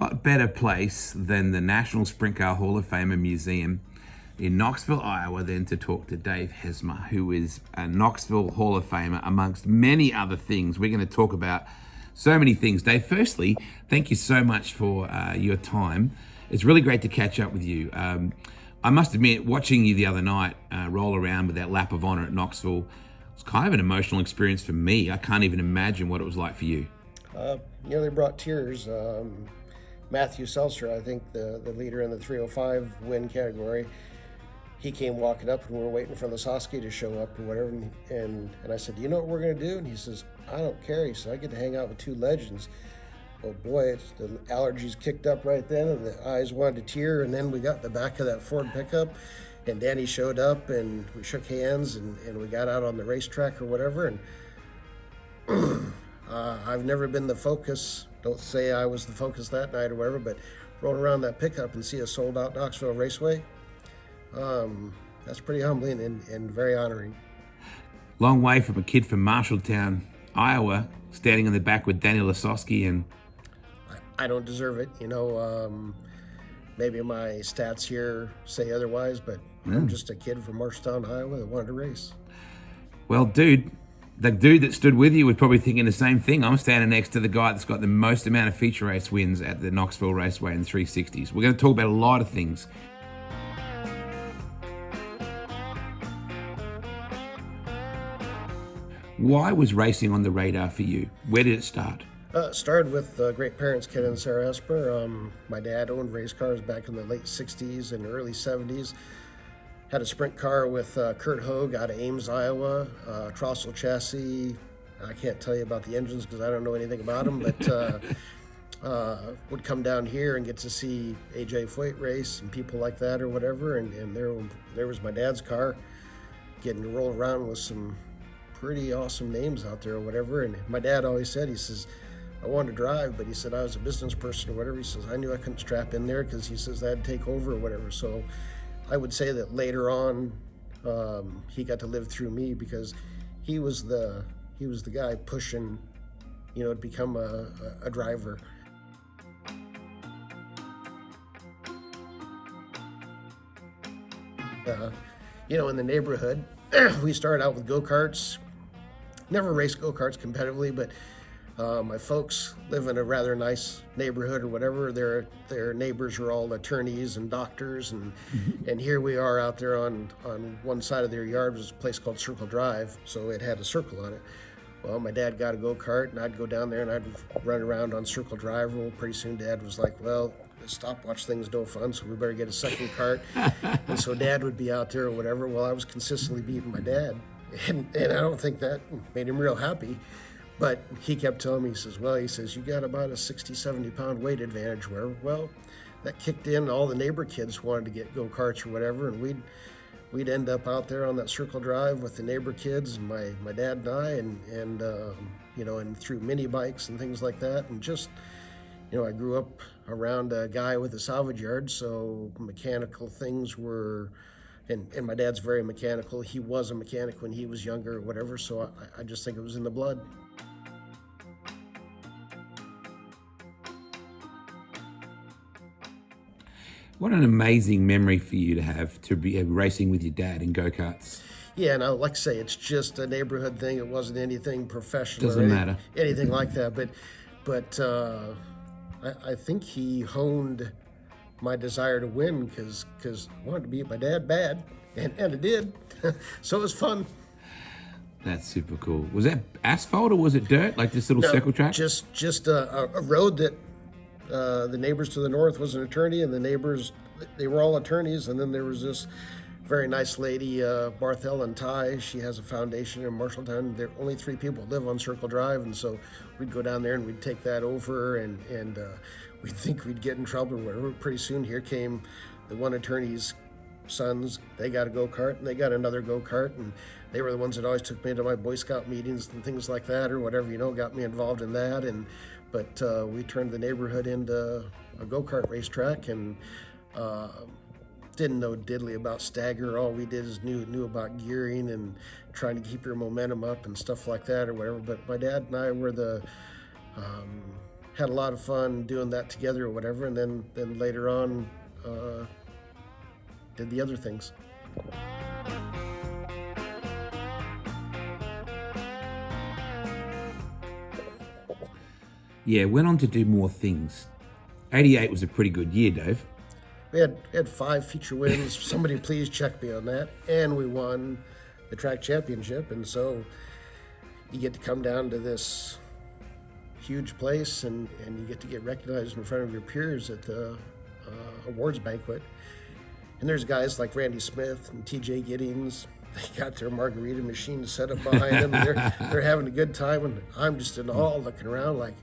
What better place than the National Sprint Car Hall of Fame and Museum in Knoxville, Iowa, than to talk to Dave Hesmer, who is a Knoxville Hall of Famer, amongst many other things. We're going to talk about so many things. Dave, firstly, thank you so much for your time. It's really great to catch up with you. I must admit, watching you the other night roll around with that lap of honor at Knoxville, it's kind of an emotional experience for me. I can't even imagine what it was like for you. Nearly brought tears. Matthew Seltzer, I think the leader in the 305 win category, he came walking up and we were waiting for Lasowski to show up or whatever. And I said, do you know what we're going to do? And he says, I don't care. He said, I get to hang out with two legends. Oh boy, the allergies kicked up right then and the eyes wanted to tear. And then we got in the back of that Ford pickup and Danny showed up and we shook hands and we got out on the racetrack or whatever. And I've never been the focus. Don't say I was the focus that night or whatever, but rolling around that pickup and see a sold out Knoxville Raceway, that's pretty humbling and very honoring. Long way from a kid from Marshalltown, Iowa, standing in the back with Danny Lasowski. And I don't deserve it. Maybe my stats here say otherwise, but I'm just a kid from Marshalltown, Iowa that wanted to race. Well, dude, the dude that stood with you was probably thinking the same thing. I'm standing next to the guy that's got the most amount of feature race wins at the Knoxville Raceway in 360s. We're going to talk about a lot of things. Why was racing on the radar for you? Where did it start? It started with great parents, Ken and Sarah Hesmer. My dad owned race cars back in the late 60s and early 70s. Had a sprint car with Kurt Hogue out of Ames, Iowa, Trossel chassis. I can't tell you about the engines because I don't know anything about them, but would come down here and get to see AJ Foyt race and people like that or whatever. And there was my dad's car, getting to roll around with some pretty awesome names out there or whatever. And my dad always said, he says, I wanted to drive, but he said I was a business person or whatever. He says, I knew I couldn't strap in there because he says that'd take over or whatever. So I would say that later on, he got to live through me because he was the guy pushing, to become a driver. In the neighborhood, we started out with go-karts. Never raced go-karts competitively, but my folks live in a rather nice neighborhood or whatever. Their neighbors are all attorneys and doctors, and here we are out there on one side of their yard was a place called Circle Drive, so it had a circle on it. Well, my dad got a go-kart, and I'd go down there and I'd run around on Circle Drive. Well, pretty soon Dad was like, well, stopwatch thing's no fun, so we better get a second cart. And so Dad would be out there or whatever. Well, I was consistently beating my dad, and I don't think that made him real happy. But he kept telling me, he says, you got about a 60, 70-pound weight advantage. Well, that kicked in. All the neighbor kids wanted to get go-karts or whatever, and we'd end up out there on that Circle Drive with the neighbor kids and my dad and I, and through mini bikes and things like that. And just, I grew up around a guy with a salvage yard, so mechanical things were, and my dad's very mechanical. He was a mechanic when he was younger or whatever, so I just think it was in the blood. What an amazing memory for you to have, to be racing with your dad in go-karts. Yeah, and I like to say it's just a neighborhood thing. It wasn't anything professional. Doesn't matter. Anything like that. But I think he honed my desire to win because I wanted to beat my dad bad, and it did. So it was fun. That's super cool. Was that asphalt or was it dirt, like this little circle track? Just a road that the neighbors to the north was an attorney, and the neighbors, they were all attorneys. And then there was this very nice lady, Barthel and Ty. She has a foundation in Marshalltown. There are only 3 people live on Circle Drive, and so we'd go down there and we'd take that over, and we'd think we'd get in trouble or whatever. Pretty soon here came the one attorney's sons. They got a go-kart, and they got another go-kart, and they were the ones that always took me to my Boy Scout meetings and things like that or whatever, got me involved in that. But we turned the neighborhood into a go-kart racetrack, and didn't know diddly about stagger. All we did is knew about gearing and trying to keep your momentum up and stuff like that or whatever. But my dad and I were had a lot of fun doing that together or whatever, and then later on did the other things. Yeah, went on to do more things. 88 was a pretty good year, Dave. We had 5 feature wins. Somebody please check me on that. And we won the track championship. And so you get to come down to this huge place and you get to get recognized in front of your peers at the awards banquet. And there's guys like Randy Smith and TJ Giddings. They got their margarita machine set up behind them. They're having a good time. And I'm just in awe looking around like,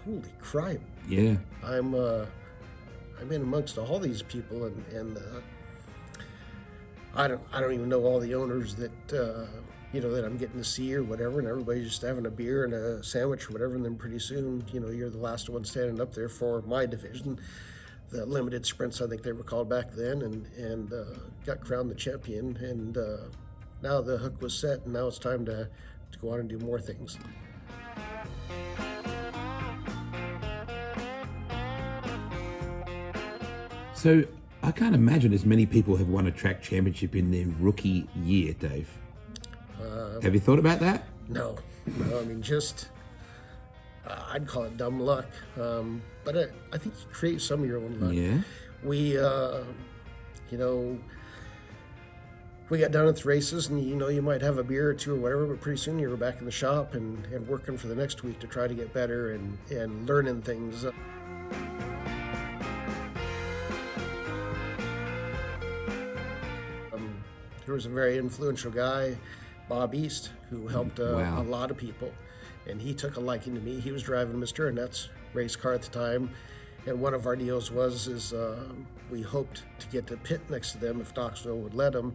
holy crap. Yeah. I'm in amongst all these people, and I don't even know all the owners that that I'm getting to see or whatever, and everybody's just having a beer and a sandwich or whatever, and then pretty soon, you're the last one standing up there for my division, the limited sprints I think they were called back then, and got crowned the champion, and now the hook was set, and now it's time to go on and do more things. So I can't imagine as many people have won a track championship in their rookie year, Dave. Have you thought about that? No, I mean, just, I'd call it dumb luck. But I think you create some of your own luck. Yeah. We, we got done at the races, and you might have a beer or two or whatever, but pretty soon you were back in the shop and working for the next week to try to get better and learning things. There was a very influential guy, Bob East, who helped Wow. a lot of people, and he took a liking to me. He was driving Mr. Annette's race car at the time, and one of our deals was we hoped to get to pit next to them if Knoxville would let them,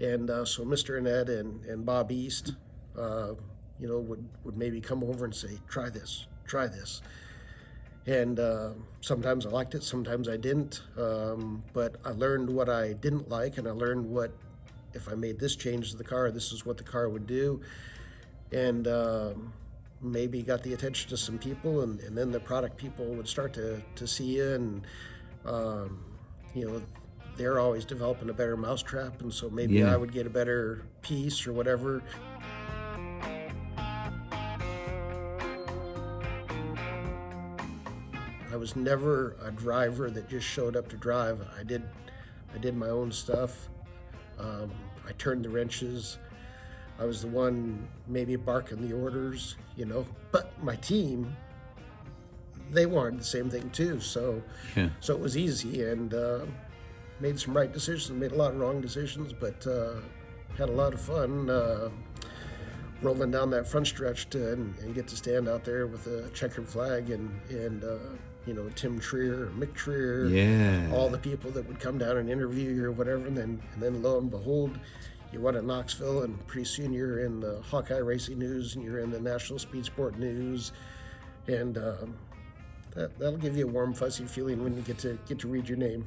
and so Mr. Annette and Bob East, would maybe come over and say, try this, and sometimes I liked it, sometimes I didn't, but I learned what I didn't like, and I learned what, if I made this change to the car, this is what the car would do, and maybe got the attention to some people, and then the product people would start to see you, and they're always developing a better mousetrap, and so maybe Yeah. I would get a better piece or whatever. I was never a driver that just showed up to drive. I did my own stuff. I turned the wrenches. I was the one maybe barking the orders, but my team, they wanted the same thing too. So it was easy, and made some right decisions, made a lot of wrong decisions, but had a lot of fun rolling down that front stretch and get to stand out there with a checkered flag and Tim Trier, Mick Trier, Yeah. all the people that would come down and interview you or whatever, and then lo and behold, you won at Knoxville, and pretty soon you're in the Hawkeye Racing News, and you're in the National Speed Sport News, and that'll give you a warm, fuzzy feeling when you get to read your name.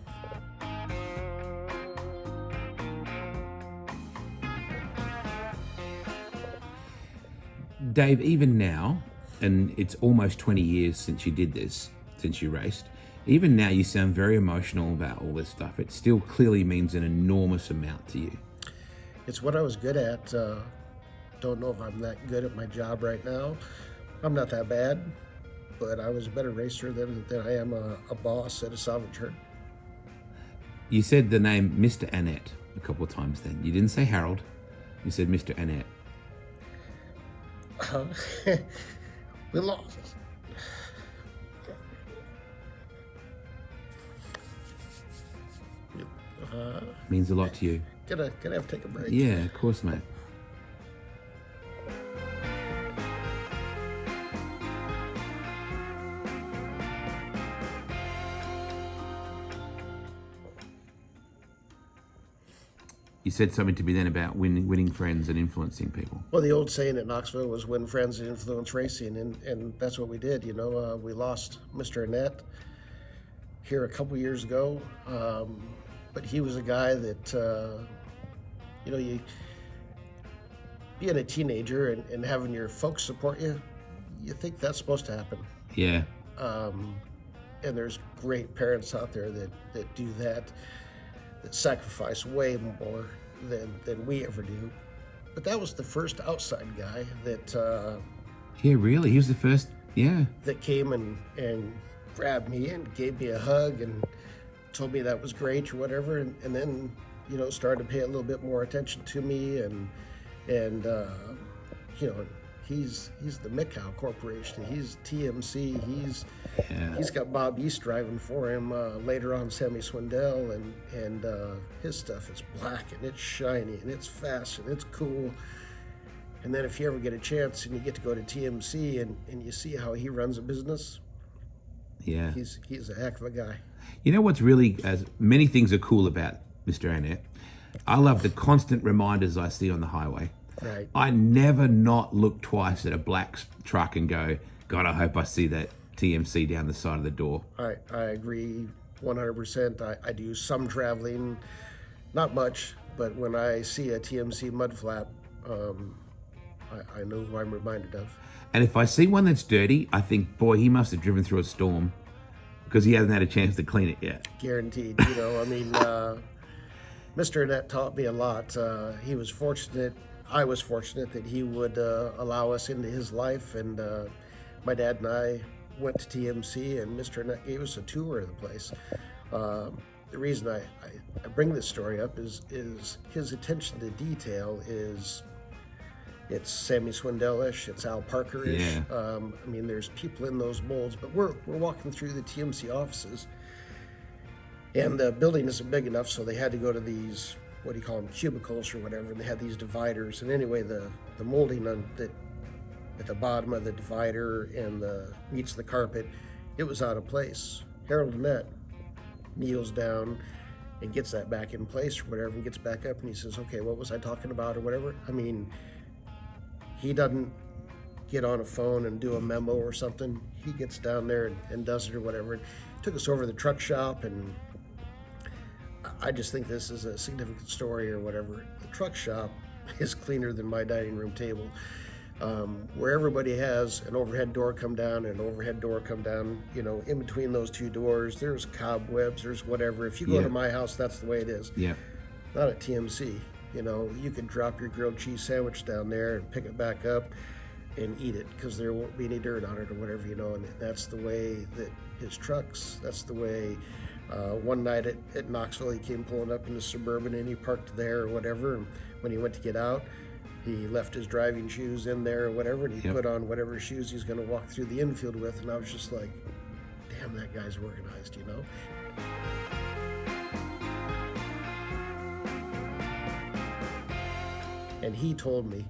Dave, even now, and it's almost 20 years since you did this, since you raced, even now you sound very emotional about all this stuff. It still clearly means an enormous amount to you. It's what I was good at. Don't know if I'm that good at my job right now. I'm not that bad, but I was a better racer than I am a boss at a salvage yard. You said the name Mr. Annette a couple of times then. You didn't say Harold. You said Mr. Annette. We lost. Means a lot to you. Gonna have to take a break. Yeah, of course, mate. You said something to me then about winning friends and influencing people. Well, the old saying at Knoxville was win friends and influence racing, and that's what we did. We lost Mr. Annette here a couple years ago, but he was a guy that, you being a teenager and having your folks support you, you think that's supposed to happen. Yeah. And there's great parents out there that do that sacrifice way more than we ever do. But that was the first outside guy that Yeah, really? He was the first, yeah. that came and grabbed me and gave me a hug and told me that was great or whatever, and then started to pay a little bit more attention to me, and he's the Mickow Corporation. He's TMC. He's got Bob East driving for him later on, Sammy Swindell, and his stuff is black and it's shiny and it's fast and it's cool. And then if you ever get a chance and you get to go to TMC and you see how he runs a business, yeah, he's a heck of a guy. You know what's really, as many things are cool about Mr. Annette. I love the constant reminders I see on the highway. Right. I never not look twice at a black truck and go, God, I hope I see that TMC down the side of the door. I agree 100%. I do some traveling, not much, but when I see a TMC mud flap, I know who I'm reminded of. And if I see one that's dirty, I think, boy, he must have driven through a storm because he hasn't had a chance to clean it yet. Guaranteed. Mr. Annette taught me a lot. He was fortunate. I was fortunate that he would allow us into his life, and my dad and I went to TMC, and Mr. Annette gave us a tour of the place. The reason I bring this story up is his attention to detail is, it's Sammy Swindell-ish, it's Al Parker-ish. Yeah. There's people in those molds, but we're walking through the TMC offices, and the building isn't big enough, so they had to go to these, what do you call them, cubicles or whatever, and they had these dividers. And anyway, the molding at the bottom of the divider and meets the carpet, it was out of place. Harold Annette kneels down and gets that back in place or whatever, and gets back up and he says, okay, what was I talking about or whatever? He doesn't get on a phone and do a memo or something. He gets down there and does it or whatever. And took us over to the truck shop, and I just think this is a significant story or whatever. The truck shop is cleaner than my dining room table. Where everybody has an overhead door come down and an overhead door come down, in between those two doors, there's cobwebs, there's whatever. If you go to my house, that's the way it is. Yeah. Not at TMC. You could drop your grilled cheese sandwich down there and pick it back up and eat it because there won't be any dirt on it or whatever, and that's the way that his trucks, that's the way. One night at Knoxville, he came pulling up in the Suburban and he parked there or whatever, and when he went to get out, he left his driving shoes in there or whatever, and he put on whatever shoes he's going to walk through the infield with, and I was just like, damn, that guy's organized, And he told me,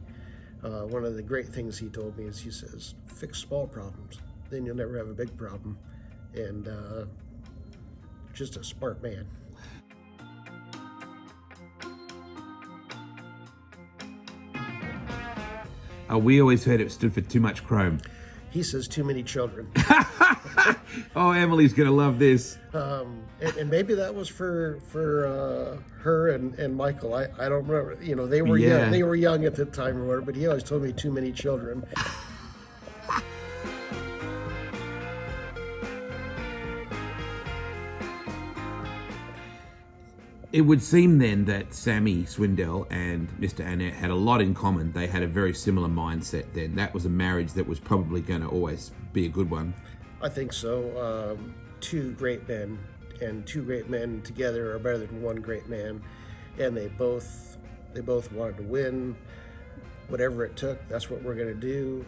one of the great things he told me is, he says, fix small problems, then you'll never have a big problem. And just a smart man. We always heard it stood for too much chrome. He says too many children. Oh, Emily's gonna love this. And maybe that was for her and Michael. I don't remember. They were young. They were young at the time or whatever. But he always told me too many children. It would seem then that Sammy Swindell and Mr. Annette had a lot in common. They had a very similar mindset then. That was a marriage that was probably going to always be a good one. I think so. Two great men, and two great men together are better than one great man. And they both wanted to win. Whatever it took, that's what we're going to do.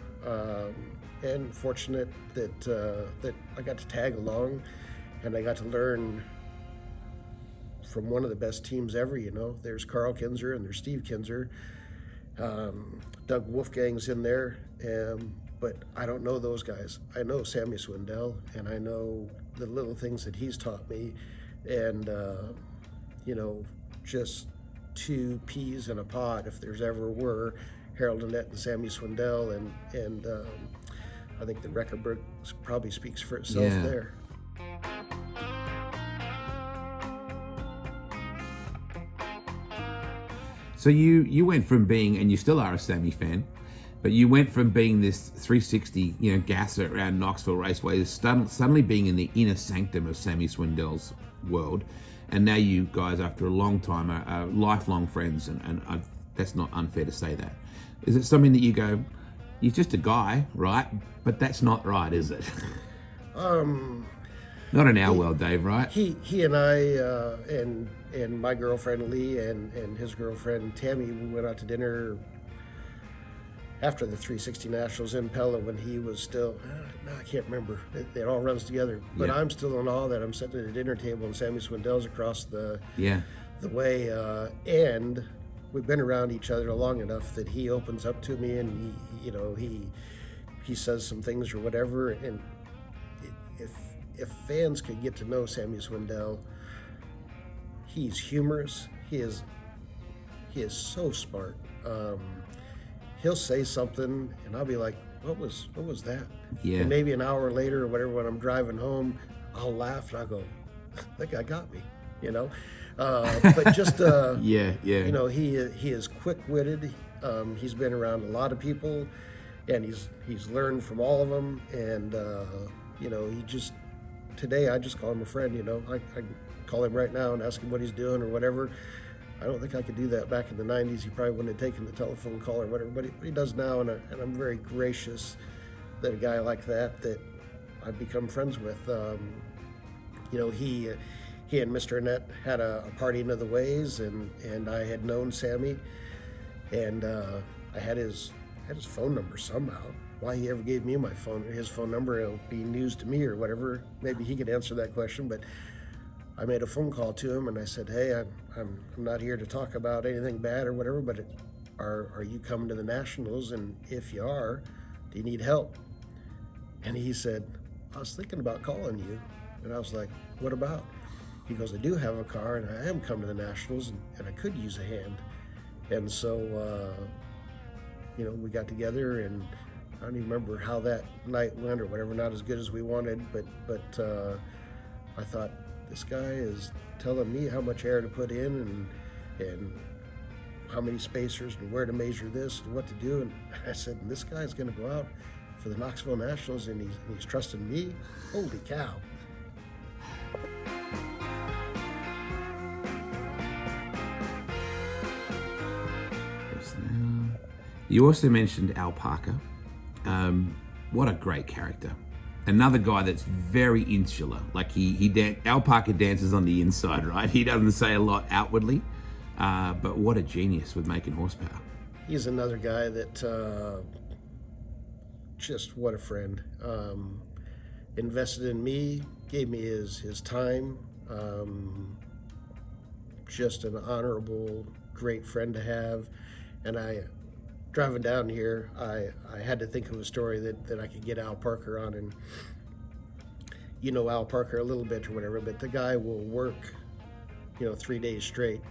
And fortunate that I got to tag along, and I got to learn from one of the best teams ever. There's Carl Kinzer and there's Steve Kinzer. Doug Wolfgang's in there, but I don't know those guys. I know Sammy Swindell, and I know the little things that he's taught me, and just two peas in a pod, if there's ever were, Harold Annette and Sammy Swindell, and I think the record book probably speaks for itself there. So you went from being, and you still are a Sammy fan, But you went from being this 360, gasser around Knoxville Raceway to suddenly being in the inner sanctum of Sammy Swindell's world. And now you guys, after a long time, are lifelong friends. And that's not unfair to say that. Is it something that you go, he's just a guy, right? But that's not right, is it? Not in our world, Dave, right? He and I and my girlfriend Lee and his girlfriend Tammy, we went out to dinner after the 360 Nationals in Pella when he was still, I can't remember. It all runs together. But I'm still in awe that I'm sitting at a dinner table and Sammy Swindell's across the way. And we've been around each other long enough that he opens up to me and he says some things or whatever. And if fans could get to know Sammy Swindell, he's humorous. He is so smart. He'll say something and I'll be like, what was that? Yeah. And maybe an hour later or whatever, when I'm driving home, I'll laugh and I'll go, that guy got me, But just he is quick-witted. He's been around a lot of people, and he's learned from all of them. And he just today I just call him a friend. I call him right now and ask him what he's doing or whatever. I don't think I could do that back in the 90s. He probably wouldn't have taken the telephone call or whatever, but he does now, and I'm very gracious that a guy like that I've become friends with. He and Mr. Annette had a party in other ways, and I had known Sammy, and I had his phone number somehow. Why he ever gave me his phone number, it'll be news to me or whatever. Maybe he could answer that question, but I made a phone call to him and I said, hey, I'm not here to talk about anything bad or whatever, but are you coming to the Nationals? And if you are, do you need help? And he said, I was thinking about calling you. And I was like, what about? He goes, I do have a car and I am coming to the Nationals and I could use a hand. And so, we got together and I don't even remember how that night went or whatever, not as good as we wanted, but I thought, this guy is telling me how much air to put in and how many spacers and where to measure this and what to do. And I said, this guy's going to go out for the Knoxville Nationals and he's trusting me? Holy cow. You also mentioned Al Parker. What a great character. Another guy that's very insular. Like Al Parker dances on the inside, right? He doesn't say a lot outwardly, but what a genius with making horsepower. He's another guy that, just what a friend. Invested in me, gave me his time. Just an honorable, great friend to have. And driving down here, I had to think of a story that I could get Al Parker on, and Al Parker a little bit or whatever, but the guy will work, 3 days straight.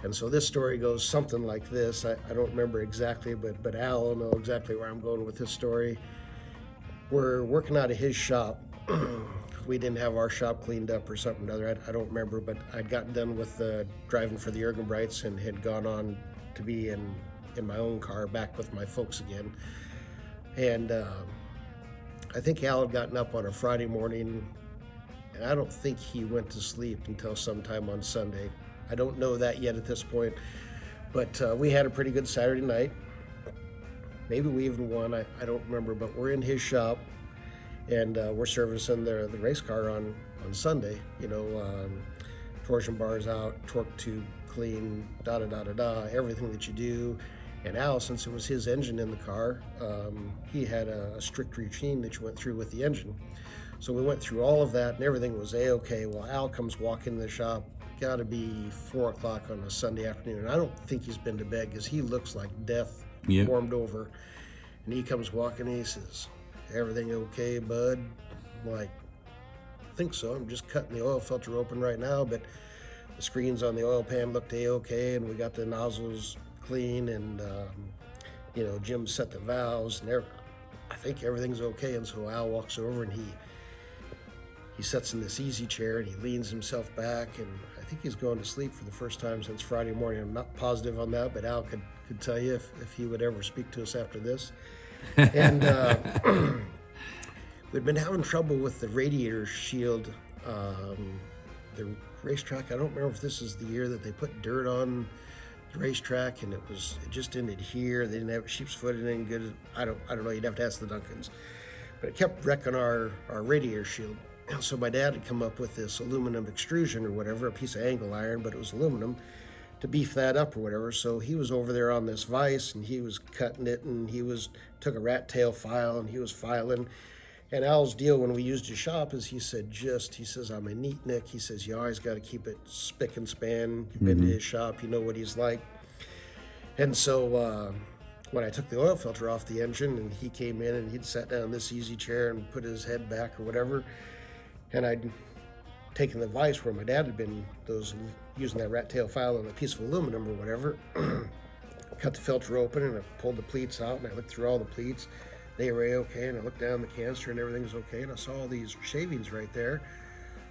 And so this story goes something like this. I don't remember exactly, but Al will know exactly where I'm going with this story. We're working out of his shop. We didn't have our shop cleaned up or something or other. I don't remember, but I'd gotten done with driving for the Ergenbrights and had gone on to be in my own car back with my folks again. And I think Al had gotten up on a Friday morning, and I don't think he went to sleep until sometime on Sunday. I don't know that yet at this point, but we had a pretty good Saturday night. Maybe we even won, I don't remember, but we're in his shop, and we're servicing the race car on Sunday. Torsion bars out, torque tube clean, everything that you do. And Al, since it was his engine in the car, he had a strict routine that you went through with the engine. So we went through all of that and everything was A-okay. Well, Al comes walking in the shop, gotta be 4 o'clock on a Sunday afternoon. And I don't think he's been to bed because he looks like death warmed over. And he comes walking and he says, everything okay, bud? I'm like, I think so. I'm just cutting the oil filter open right now, but the screens on the oil pan looked A-okay, and we got the nozzles clean, and Jim set the valves, and I think everything's okay. And so Al walks over and he sits in this easy chair and he leans himself back, and I think think he's going to sleep for the first time since Friday morning. I'm not positive on that, but Al could tell you if he would ever speak to us after this. And we'd been having trouble with the radiator shield. The racetrack, I don't remember if this is the year that they put dirt on the racetrack, and it just didn't adhere. They didn't have sheep's foot in it good. I don't know. You'd have to ask the Duncans. But it kept wrecking our radiator shield. So my dad had come up with this aluminum extrusion or whatever, a piece of angle iron, but it was aluminum, to beef that up or whatever. So he was over there on this vise, and he was cutting it, and took a rat tail file, and he was filing. And Al's deal when we used his shop is he says, I'm a neat Nick. He says, you always got to keep it spick and span. You've been to his shop, you know what he's like. And so when I took the oil filter off the engine, and he came in and he'd sat down in this easy chair and put his head back or whatever, and I'd taken the vise where my dad had been using that rat tail file on a piece of aluminum or whatever, cut the filter open, and I pulled the pleats out, and I looked through all the pleats. They were okay, and I looked down the canister and everything was okay, and I saw all these shavings right there.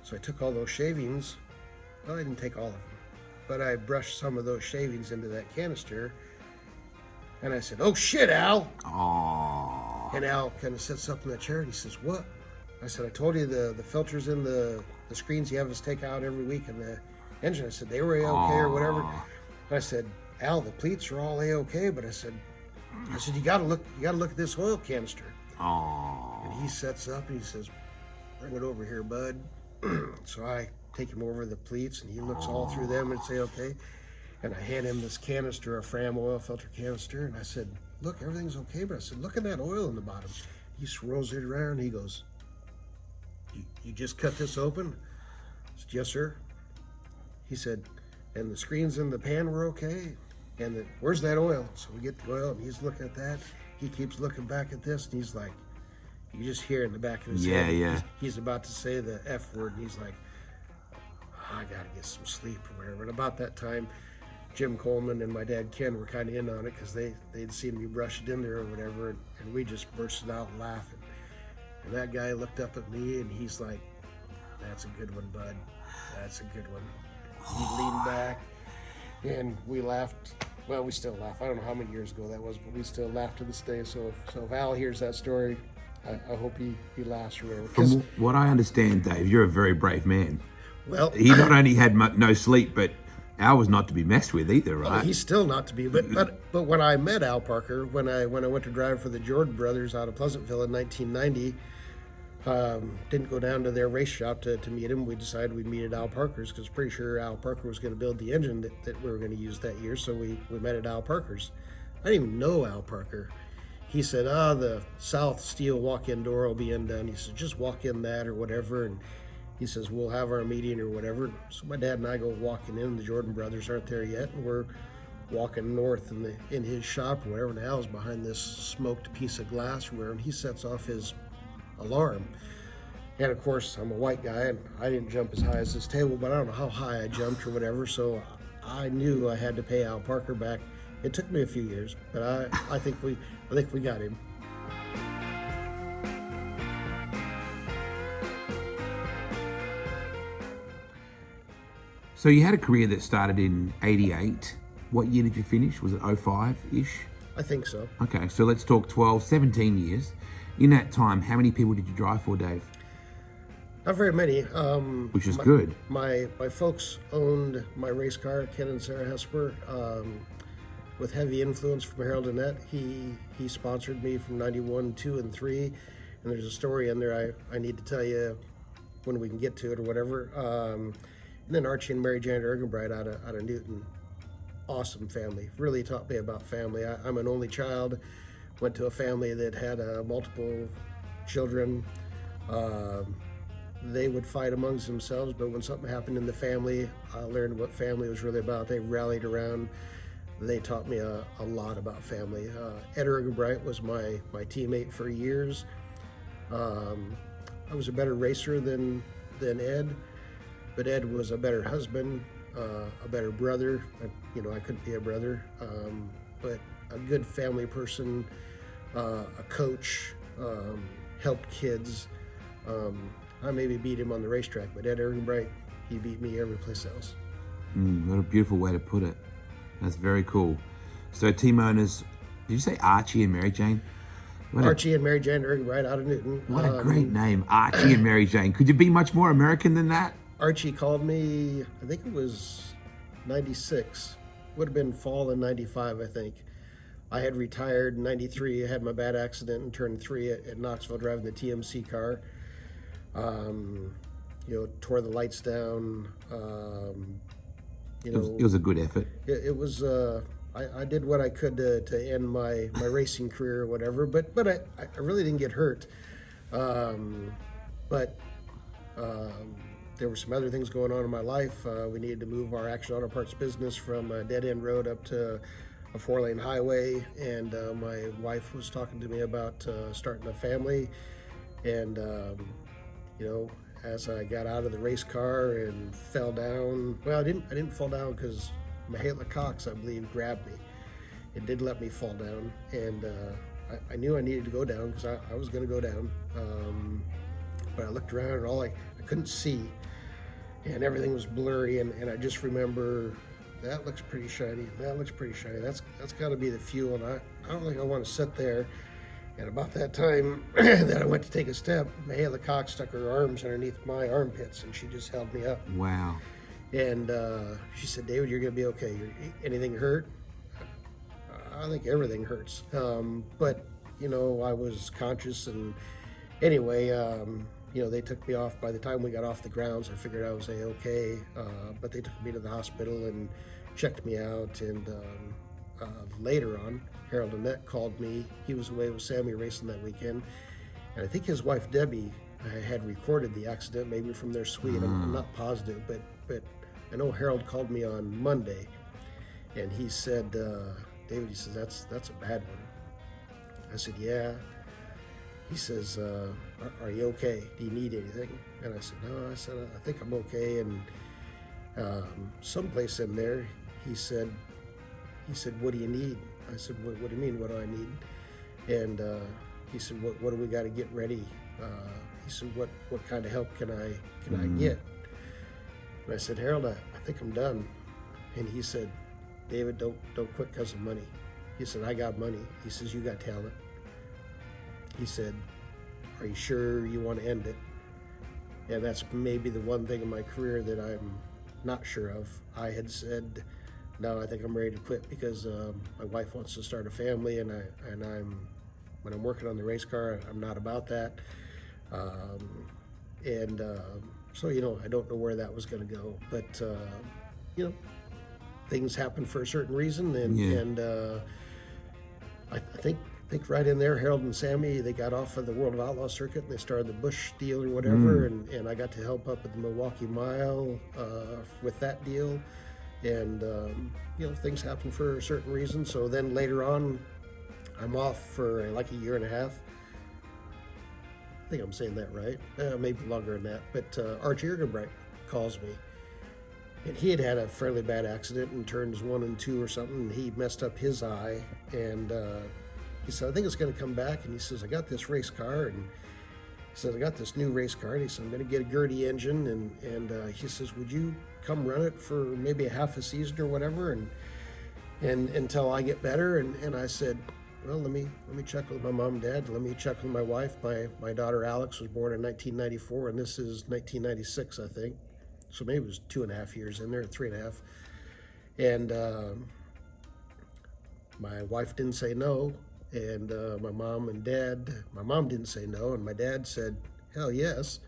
So I took all those shavings. Well, I didn't take all of them, but I brushed some of those shavings into that canister, and I said, "Oh shit, Al!" Aww. And Al kind of sits up in the chair and he says, "What?" I said, "I told you the filters in the screens you have us take out every week in the engine." I said, "They were A-okay or whatever." And I said, "Al, the pleats are all A-okay," but I said, you gotta look at this oil canister. Aww. And he sets up and he says, "Bring it over here, bud." So I take him over the pleats, and he looks all through them and say, "Okay." And I hand him this canister, a Fram oil filter canister, and I said, "Look, everything's okay." But I said, "Look at that oil in the bottom." He swirls it around. He goes, You just cut this open?" I said, "Yes, sir." He said, "And the screens in the pan were okay? And where's that oil?" So we get the oil, and he's looking at that. He keeps looking back at this, and he's like, you just hear in the back of his head. Yeah. He's about to say the F word, and he's like, "I gotta get some sleep," or whatever. And about that time, Jim Coleman and my dad Ken were kind of in on it, because they'd seen me brush it in there or whatever, and we just bursted out laughing. And that guy looked up at me, and he's like, "That's a good one, bud. That's a good one." He leaned back, and we laughed. Well, we still laugh. I don't know how many years ago that was, but we still laugh to this day. So if Al hears that story, I hope he laughs or whatever. From what I understand, Dave, you're a very brave man. Well, He not only had no sleep, but Al was not to be messed with either, right? he's still not to be. But when I met Al Parker, when I went to drive for the Jordan brothers out of Pleasantville in 1990, didn't go down to their race shop to meet him. We decided we'd meet at Al Parker's, because pretty sure Al Parker was going to build the engine that we were going to use that year. So we met at Al Parker's. I didn't even know Al Parker. He said, the south steel walk-in door will be undone. He said, "Just walk in that or whatever." And he says, "We'll have our meeting or whatever." So my dad and I go walking in. The Jordan brothers aren't there yet, and we're walking north in his shop or whatever. And Al's behind this smoked piece of glass or whatever, and he sets off his alarm. And of course, I'm a white guy, and I didn't jump as high as this table, but I don't know how high I jumped or whatever. So I knew I had to pay Al Parker back. It took me a few years, but I think we got him. So you had a career that started in 88. What year did you finish? Was it 05-ish? I think so. Okay, so let's talk 17 years. In that time, how many people did you drive for, Dave? Not very many. Which is good. My folks owned my race car, Ken and Sarah Hesmer, with heavy influence from Harold Annette. He sponsored me from 91, 2, and 3. And there's a story in there I need to tell you when we can get to it or whatever. And then Archie and Mary Janet Ergenbright out of Newton. Awesome family. Really taught me about family. I'm an only child. Went to a family that had multiple children. They would fight amongst themselves, but when something happened in the family, I learned what family was really about. They rallied around. They taught me a lot about family. Ed Ergenbright was my teammate for years. I was a better racer than Ed, but Ed was a better husband, a better brother. I couldn't be a brother, but a good family person, a coach, helped kids. I maybe beat him on the racetrack, but Ed Ergenbright, he beat me every place else. What a beautiful way to put it. That's very cool. So team owners, did you say Archie and Mary Jane? Archie and Mary Jane are right out of Newton. What a great name, Archie and Mary Jane. Could you be much more American than that? Archie called me, I think it was 96. Would have been fall in 95, I think. I had retired in 93. I had my bad accident and turned 3 at Knoxville driving the TMC car. Tore the lights down. It was a good effort. It was. I did what I could to end my racing career or whatever, but I really didn't get hurt. But there were some other things going on in my life. We needed to move our Action Auto Parts business from a dead-end road up to a 4-lane highway, and my wife was talking to me about starting a family. And as I got out of the race car and fell down, well, I didn't fall down because Michaela Cox, I believe, grabbed me. It did let me fall down, and I knew I needed to go down because I was going to go down. But I looked around and I couldn't see, and everything was blurry, and I just remember, that looks pretty shiny. That looks pretty shiny. That's got to be the fuel, and I don't think I want to sit there. And about that time that I went to take a step, Michaela Cox stuck her arms underneath my armpits, and she just held me up. Wow. And she said, "David, you're going to be okay. Anything hurt?" I think everything hurts. But, I was conscious, and anyway, they took me off. By the time we got off the grounds, I figured I was okay. But they took me to the hospital and checked me out. And later on, Harold Annette called me. He was away with Sammy racing that weekend. And I think his wife, Debbie, had recorded the accident, maybe from their suite. I'm not positive, but I know Harold called me on Monday. And he said, David, he says, that's a bad one. I said, yeah. He says, are you okay? Do you need anything? And I said, no. I said, I think I'm okay. And someplace in there, he said, what do you need? I said, what do you mean, what do I need? And he said, what do we got to get ready? He said, what kind of help can I get? And I said, Harold, I think I'm done. And he said, David, don't quit because of money. He said, I got money. He says, you got talent. He said, are you sure you want to end it? And that's maybe the one thing in my career that I'm not sure of. I had said, no, I think I'm ready to quit because my wife wants to start a family, and when I'm working on the race car, I'm not about that. So I don't know where that was going to go, but things happen for a certain reason, and I think right in there, Harold and Sammy, they got off of the World of Outlaw circuit and they started the Busch deal or whatever, and I got to help up at the Milwaukee Mile with that deal, and things happen for a certain reason. So then later on, I'm off for like a year and a half. I think I'm saying that right, maybe longer than that. But Archie Ergenbright calls me, and he had a fairly bad accident in turns 1 and 2 or something, and he messed up his eye, and he said, I think it's going to come back. And he says, I got this race car, and he says, I got this new race car, and he said, I'm going to get a Gertie Engine, and he says, would you come run it for maybe a half a season or whatever, and until I get better? And I said, well, let me check with my mom and dad. Let me check with my wife. My daughter Alex was born in 1994, and this is 1996, I think. So maybe it was 2.5 years in there, 3.5. And my wife didn't say no, and my mom didn't say no, and my dad said, hell yes.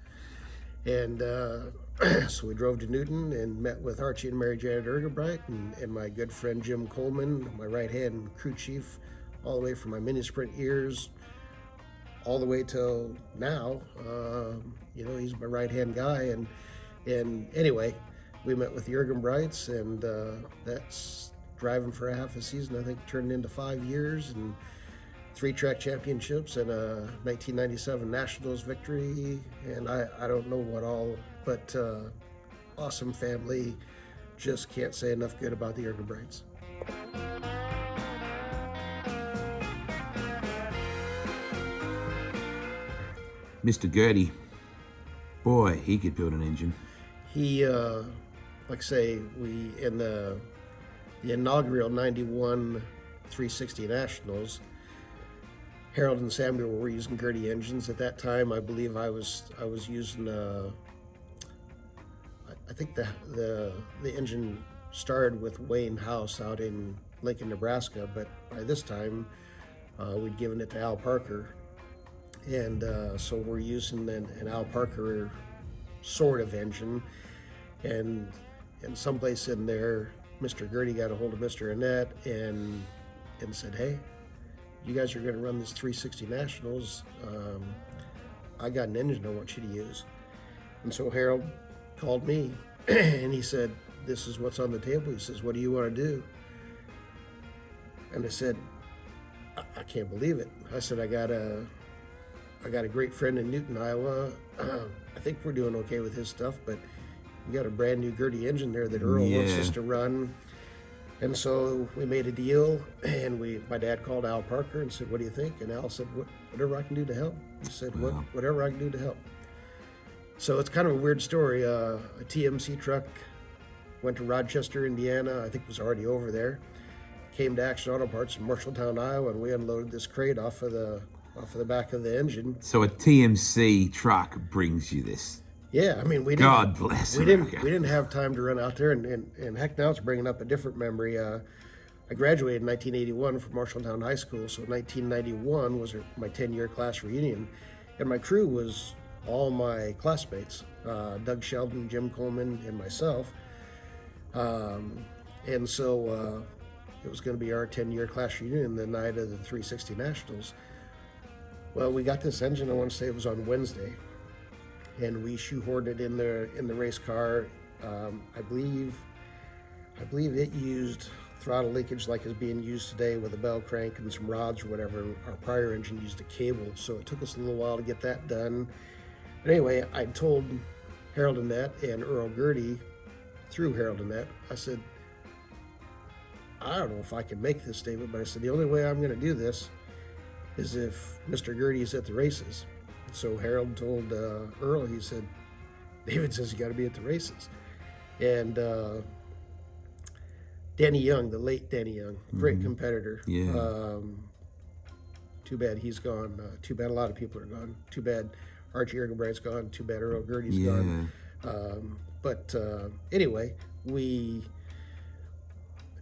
And so we drove to Newton and met with Archie and Mary Janet Ergenbright and my good friend Jim Coleman, my right-hand crew chief, all the way from my mini sprint years, all the way till now. He's my right-hand guy, and anyway, we met with the Ergenbrights, and that's driving for a half a season, I think, turned into 5 years, and 3 track championships and a 1997 Nationals victory, and I don't know what all, but awesome family. Just can't say enough good about the Ergenbrights. Mr. Gertie, boy, he could build an engine. He like say, we in the inaugural 91 360 Nationals, Harold and Samuel were using Gertie engines at that time. I believe I was using I think the engine started with Wayne House out in Lincoln, Nebraska, but by this time we'd given it to Al Parker, and so we're using an Al Parker sort of engine, and someplace in there, Mr. Gertie got a hold of Mr. Annette and said, "Hey, you guys are going to run this 360 Nationals. I got an engine I want you to use." And so Harold called me and he said, "This is what's on the table." He says, "What do you want to do?" And I said, I can't believe it. I said, I got a great friend in Newton, Iowa. I think we're doing okay with his stuff, but we got a brand new Gertie engine there that Earl wants us to run." And so we made a deal, and my dad called Al Parker and said, "What do you think?" And Al said, "Whatever I can do to help." He said, Wow. Whatever I can do to help." So it's kind of a weird story. A TMC truck went to Rochester, Indiana. I think it was already over there. Came to Action Auto Parts in Marshalltown, Iowa, and we unloaded this crate off of the back of the engine. So a TMC truck brings you this. Yeah, I mean, God bless we America. didn't have time to run out there, and heck, now it's bringing up a different memory. I graduated in 1981 from Marshalltown High School, so 1991 was my 10-year class reunion, and my crew was all my classmates, Doug Sheldon, Jim Coleman, and myself, and so it was going to be our 10-year class reunion the night of the 360 Nationals. Well, we got this engine, I want to say it was on Wednesday, and we shoehorned it in the race car. I believe it used throttle linkage like is being used today with a bell crank and some rods or whatever. Our prior engine used a cable, so it took us a little while to get that done. But anyway, I told Harold Annette and Earl Gertie, through Harold Annette, I said, "I don't know if I can make this statement, but I said, the only way I'm going to do this is if Mr. Gertie is at the races." So Harold told Earl, he said, "David says you got to be at the races." And Danny Young, the late Danny Young, great competitor. Yeah. Too bad he's gone. Too bad a lot of people are gone. Too bad Archie Ergenbright's gone. Too bad Earl Gertie's gone. But anyway,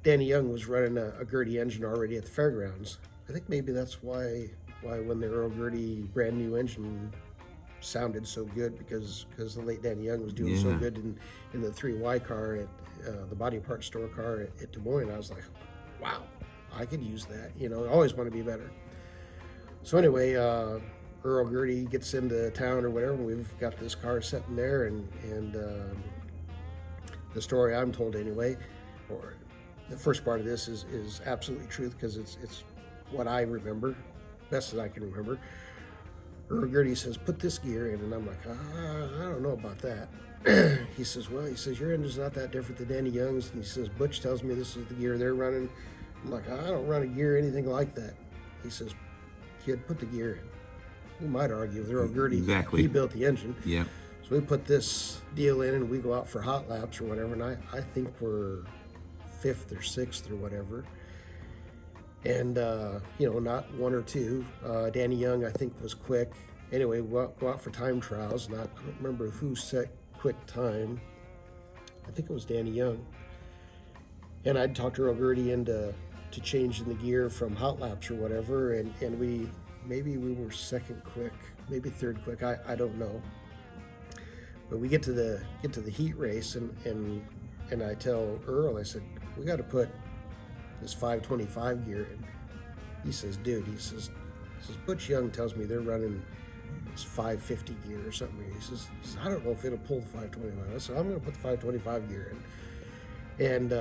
Danny Young was running a Gertie engine already at the fairgrounds. I think maybe that's why when the Earl Gertie brand new engine sounded so good, because the late Danny Young was doing so good in the 3Y car at the body part store car at Des Moines. I was like, wow, I could use that. I always want to be better. So anyway, Earl Gertie gets into town or whatever, and we've got this car sitting there, and the story I'm told anyway, or the first part of this is absolutely truth, because it's what I remember, best as I can remember. Earl Gertie says, "Put this gear in," and I'm like, I don't know about that. He says, "Your engine's not that different than Danny Young's," and he says, "Butch tells me this is the gear they're running." I'm like, "I don't run a gear anything like that." He says, "Kid, put the gear in." We might argue with Earl Gertie. Exactly. He built the engine. Yeah. So we put this deal in, and we go out for hot laps or whatever, and I think we're 5th or 6th or whatever. And, not 1 or 2. Danny Young, I think, was quick. Anyway, we'll go out for time trials, and I don't remember who set quick time. I think it was Danny Young. And I'd talked Earl Gertie into changing the gear from hot laps or whatever, and maybe we were 2nd quick, maybe 3rd quick, I don't know. But we get to the heat race, and I tell Earl, I said, "We got to put this 525 gear in." He says, "Dude," he says, "Butch Young tells me they're running this 550 gear or something." He says, "I don't know if it'll pull the 525. I said, "I'm going to put the 525 gear in." And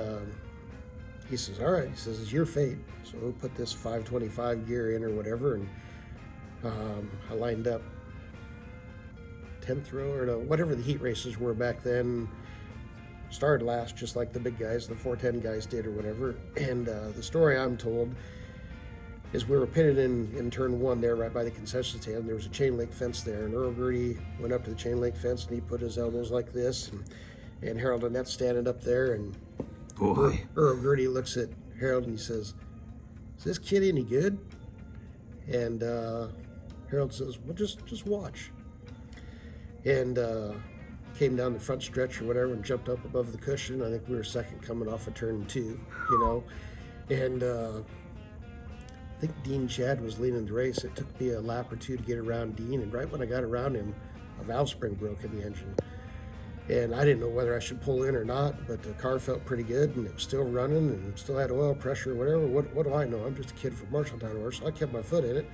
he says, "All right." He says, "It's your fate." So we put this 525 gear in or whatever, and I lined up 10th row or no, whatever the heat races were back then. Started last, just like the big guys, the 410 guys did or whatever. And the story I'm told is we were pitted in turn 1 there right by the concession stand. There was a chain link fence there, and Earl Gertie went up to the chain link fence, and he put his elbows like this, and Harold and Annette standing up there, and Boy. Earl Gertie looks at Harold and he says, "Is this kid any good?" And Harold says, "Well, just watch." And came down the front stretch or whatever and jumped up above the cushion. I think we were second coming off of turn 2, you know. And I think Dean Chad was leading the race. It took me a lap or two to get around Dean, and right when I got around him, a valve spring broke in the engine. And I didn't know whether I should pull in or not, but the car felt pretty good, and it was still running, and still had oil pressure or whatever. What do I know? I'm just a kid from Marshalltown, so I kept my foot in it.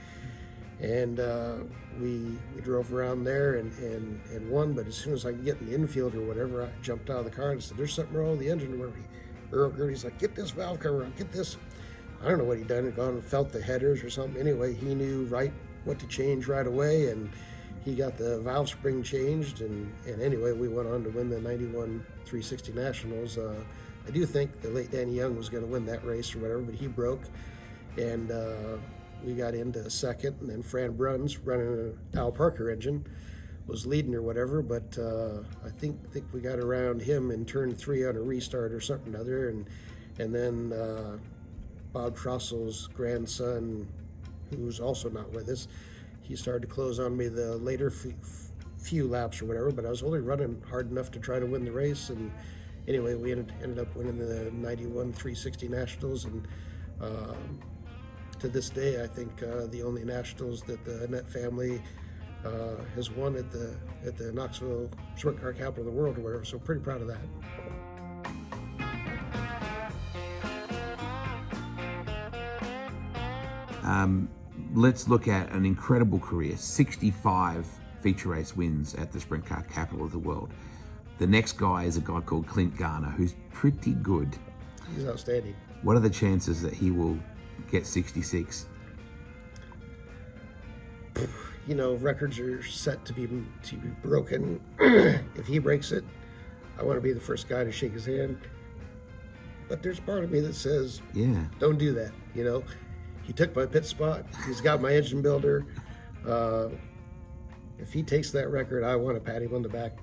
And we drove around there and won, but as soon as I could get in the infield or whatever, I jumped out of the car and said, "There's something wrong with the engine." Earl Gertie's like, "Get this valve cover on, get this." I don't know what he'd done. He'd gone and felt the headers or something. Anyway, he knew right what to change right away, and he got the valve spring changed, and anyway, we went on to win the 91 360 Nationals. I do think the late Danny Young was going to win that race or whatever, but he broke, and we got into second, and then Fran Bruns, running an Al Parker engine, was leading or whatever, but I think we got around him in turn 3 on a restart or something or other, and then Bob Trossel's grandson, who's also not with us, he started to close on me the later few laps or whatever, but I was only running hard enough to try to win the race, and anyway, we ended up winning the 91 360 Nationals, and to this day, I think the only Nationals that the Annette family has won at the Knoxville Sprintcar capital of the world or whatever, so pretty proud of that. Let's look at an incredible career, 65 feature race wins at the Sprint Car capital of the world. The next guy is a guy called Clint Garner, who's pretty good. He's outstanding. What are the chances that he will get 66? You know, records are set to be broken. If he breaks it, I want to be the first guy to shake his hand. But there's part of me that says, yeah, don't do that, you know. He took my pit spot. He's got my engine builder. If he takes that record, I want to pat him on the back,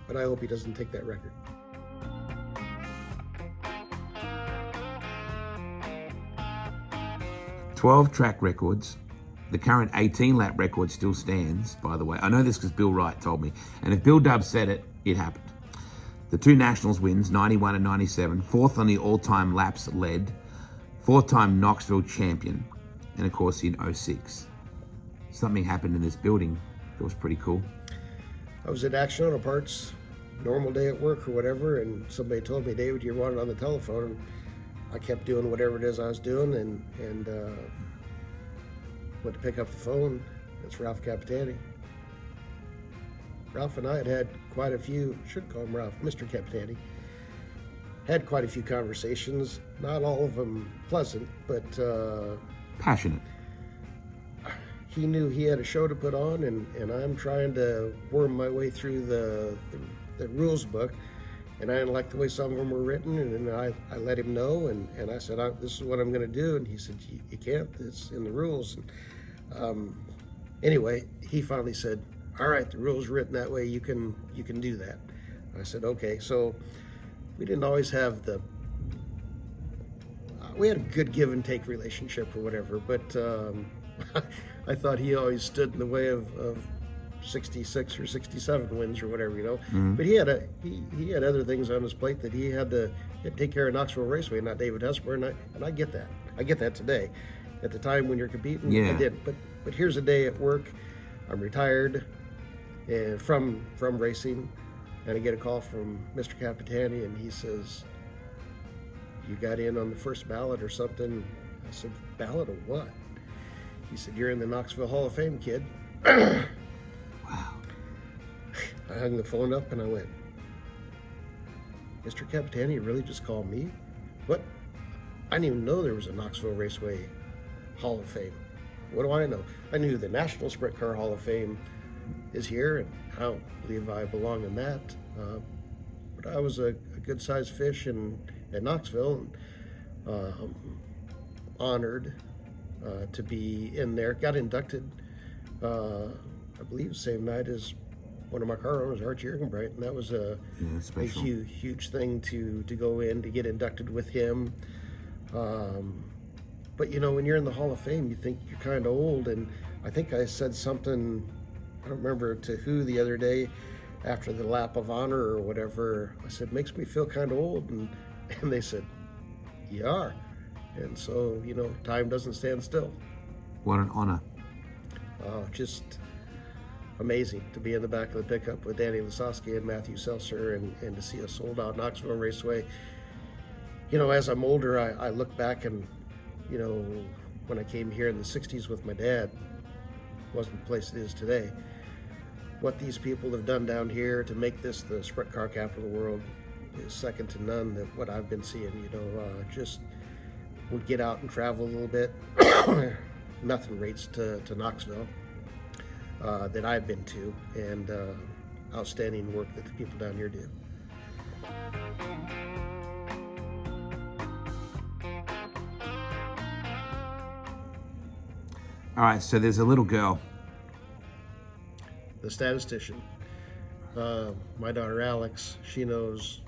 but I hope he doesn't take that record. "12 track records. The current 18-lap record still stands, by the way. I know this because Bill Wright told me. And if Bill Dubb said it, it happened. The 2 Nationals wins, 91 and 97, 4th on the all-time laps led, 4th-time Knoxville champion, and of course in 06. Something happened in this building that was pretty cool. I was at Action Auto Parts, normal day at work or whatever, and somebody told me, "David, you're wanted on the telephone." And I kept doing whatever it is I was doing, and went to pick up the phone. It's Ralph Capitani. Ralph and I had quite a few, should call him Ralph, Mr. Capitani. Had quite a few conversations, not all of them pleasant, but Passionate. he knew he had a show to put on, and I'm trying to worm my way through the rules book, and I didn't like the way some of them were written, and then I let him know, and I said, "This is what I'm going to do," and he said, you can't, it's in the rules. And anyway, he finally said, "All right, the rules are written that way, you can do that." I said, "Okay." So we didn't always have we had a good give and take relationship or whatever, but I thought he always stood in the way of 66 or 67 wins or whatever, you know. Mm-hmm. But he had other things on his plate that he had to take care of Knoxville Raceway, not David Hesmer, and I get that. I get that today. At the time when you're competing, yeah. I did. But here's a day at work. I'm retired from racing, and I get a call from Mr. Capitani, and he says, "You got in on the first ballot or something." I said, "Ballot of what?" He said, "You're in the Knoxville Hall of Fame, kid." Wow. I hung the phone up and I went, "Mr. Capitani, you really just called me? What? I didn't even know there was a Knoxville Raceway Hall of Fame. What do I know? I knew the National Sprint Car Hall of Fame is here, and I don't believe I belong in that. But I was a good-sized fish at Knoxville, and honored to be in there. Got inducted, I believe, the same night as one of my car owners, Archie Ergenbright, and that was a special. huge thing to go in, to get inducted with him. But you know, when you're in the Hall of Fame, you think you're kind of old, and I think I said something, I don't remember to who the other day, after the lap of honor or whatever. I said, makes me feel kind of old, and they said, you are. And so, you know, time doesn't stand still. What an honor. Just amazing to be in the back of the pickup with Danny Lasowski and Matthew Seltzer, and to see a sold out Knoxville Raceway. You know, as I'm older, I look back and, you know, when I came here in the 60s with my dad, wasn't the place it is today. What these people have done down here to make this the sprint car capital of the world is second to none. That what I've been seeing, you know, just would get out and travel a little bit. Nothing rates to Knoxville that I've been to, and outstanding work that the people down here do. All right, so there's a little girl. The statistician, my daughter Alex, she knows,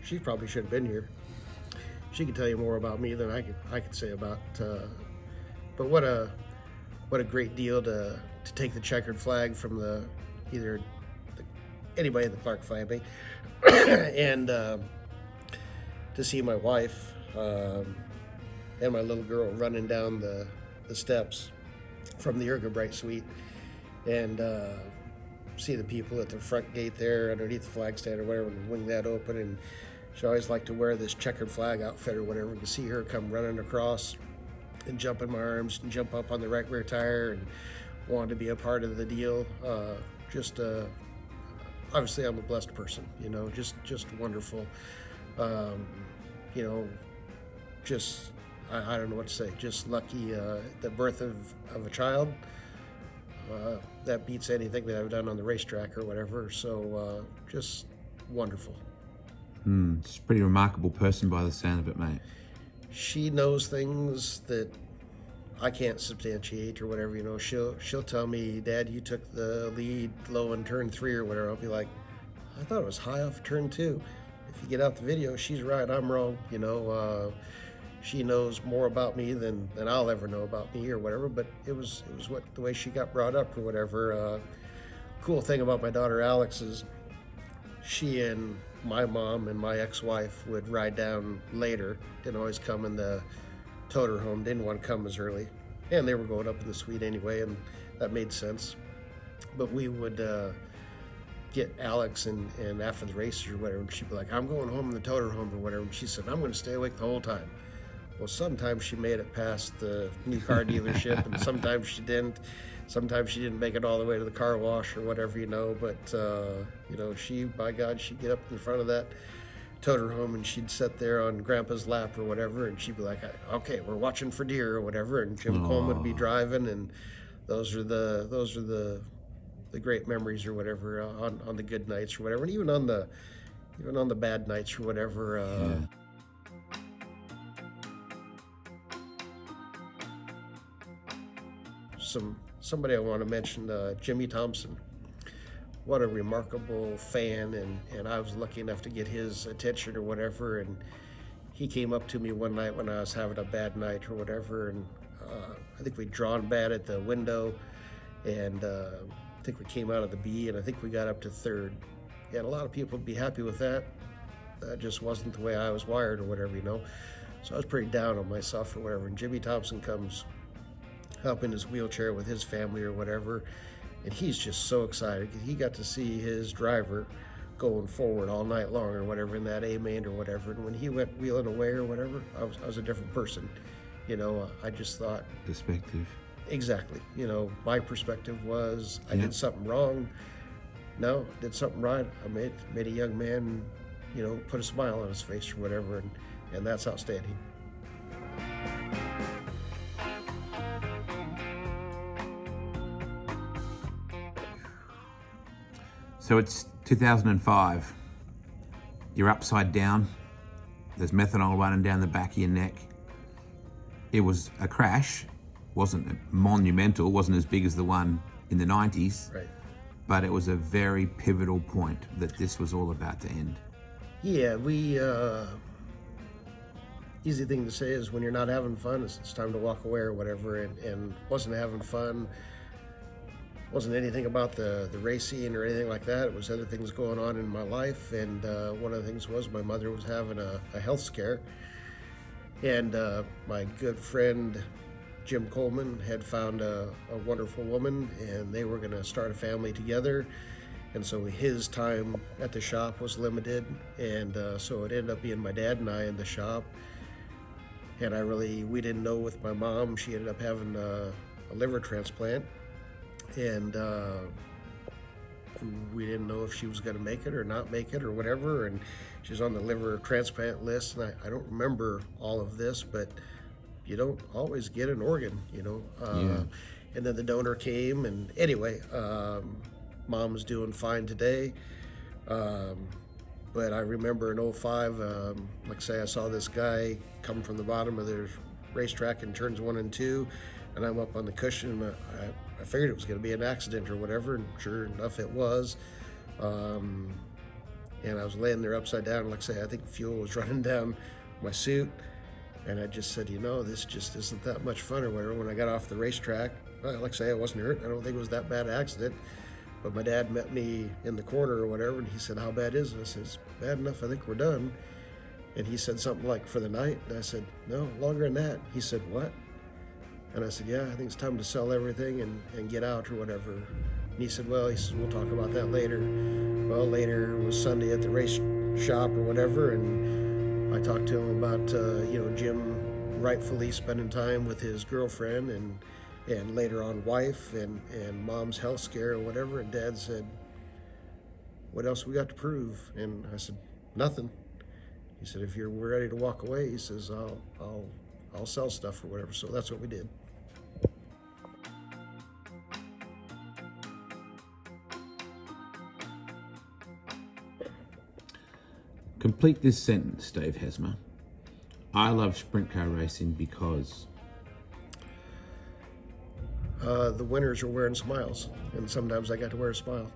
she probably should have been here. She can tell you more about me than I could say about, but what a great deal to take the checkered flag from anybody in the Clark family, and to see my wife and my little girl running down the steps from the Ergenbright suite, and see the people at the front gate there underneath the flag stand or whatever, and wing that open. And she always liked to wear this checkered flag outfit or whatever, and to see her come running across and jump in my arms and jump up on the right rear tire and wanted to be a part of the deal. Obviously I'm a blessed person, you know, just wonderful. You know, just, I don't know what to say, just lucky. The birth of a child, that beats anything that I've done on the racetrack or whatever. So just wonderful. She's a pretty remarkable person by the sound of it, mate. She knows things that I can't substantiate or whatever, you know. She'll tell me, Dad, you took the lead low in turn 3 or whatever. I'll be like, I thought it was high off turn 2. If you get out the video, she's right, I'm wrong, you know. She knows more about me than I'll ever know about me or whatever, but it was the way she got brought up or whatever. Cool thing about my daughter Alex is she and my mom and my ex-wife would ride down later, didn't always come in the toter home, didn't want to come as early, and they were going up in the suite anyway, and that made sense. But we would get Alex and after the races or whatever, and she'd be like, I'm going home in the toter home or whatever, and she said, I'm going to stay awake the whole time. Well, sometimes she made it past the new car dealership, and sometimes she didn't. Sometimes she didn't make it all the way to the car wash or whatever, you know. But, you know, by God, she'd get up in front of that toter home and she'd sit there on Grandpa's lap or whatever, and she'd be like, okay, we're watching for deer or whatever, and Jim Coleman would be driving, and those are the great memories or whatever on the good nights or whatever, and even on the bad nights or whatever. Somebody I want to mention, Jimmy Thompson. What a remarkable fan, and I was lucky enough to get his attention or whatever, and he came up to me one night when I was having a bad night or whatever, and I think we'd drawn bad at the window, and I think we came out of the B, and I think we got up to third. And a lot of people would be happy with that. That just wasn't the way I was wired or whatever, you know. So I was pretty down on myself or whatever, and Jimmy Thompson comes up in his wheelchair with his family or whatever, and he's just so excited. He got to see his driver going forward all night long or whatever in that A main or whatever, and when he went wheeling away or whatever, I was a different person, you know. I just thought, perspective. Exactly, you know, my perspective was I did something wrong. No, did something right. I made a young man, you know, put a smile on his face or whatever, and that's outstanding. So it's 2005. You're upside down. There's methanol running down the back of your neck. It was a crash. Wasn't monumental. Wasn't as big as the one in the 90s. Right. but it was a very pivotal point that this was all about to end. Yeah, easy thing to say is when you're not having fun, it's time to walk away or whatever, and wasn't having fun. Wasn't anything about the racing or anything like that. It was other things going on in my life, and one of the things was my mother was having a health scare, and my good friend Jim Coleman had found a wonderful woman, and they were going to start a family together. And so his time at the shop was limited, and so it ended up being my dad and I in the shop. And we didn't know with my mom, she ended up having a liver transplant, and we didn't know if she was going to make it or not make it or whatever. And she's on the liver transplant list, and I don't remember all of this, but you don't always get an organ, you know. And then the donor came, and anyway, Mom's doing fine today. But I remember in 05, like I say, I saw this guy come from the bottom of the racetrack in turns 1 and 2, and I'm up on the cushion. I figured it was going to be an accident or whatever, and sure enough it was. And I was laying there upside down, like I say, I think fuel was running down my suit, and I just said, you know, this just isn't that much fun or whatever. When I got off the racetrack, like I say, I wasn't hurt. I don't think it was that bad accident. But my dad met me in the corner or whatever, and he said, how bad is it? I said, it's bad enough, I think we're done. And he said something like, for the night? And I said, no, longer than that. He said, what? And I said, yeah, I think it's time to sell everything and get out or whatever. And he said, well, we'll talk about that later. Well, later was Sunday at the race shop or whatever, and I talked to him about, Jim rightfully spending time with his girlfriend and later on wife and Mom's health scare or whatever. And Dad said, what else we got to prove? And I said, nothing. He said, if you're ready to walk away, he says, I'll sell stuff or whatever. So that's what we did. Complete this sentence, Dave Hesmer. I love sprint car racing because... the winners are wearing smiles, and sometimes I got to wear a smile.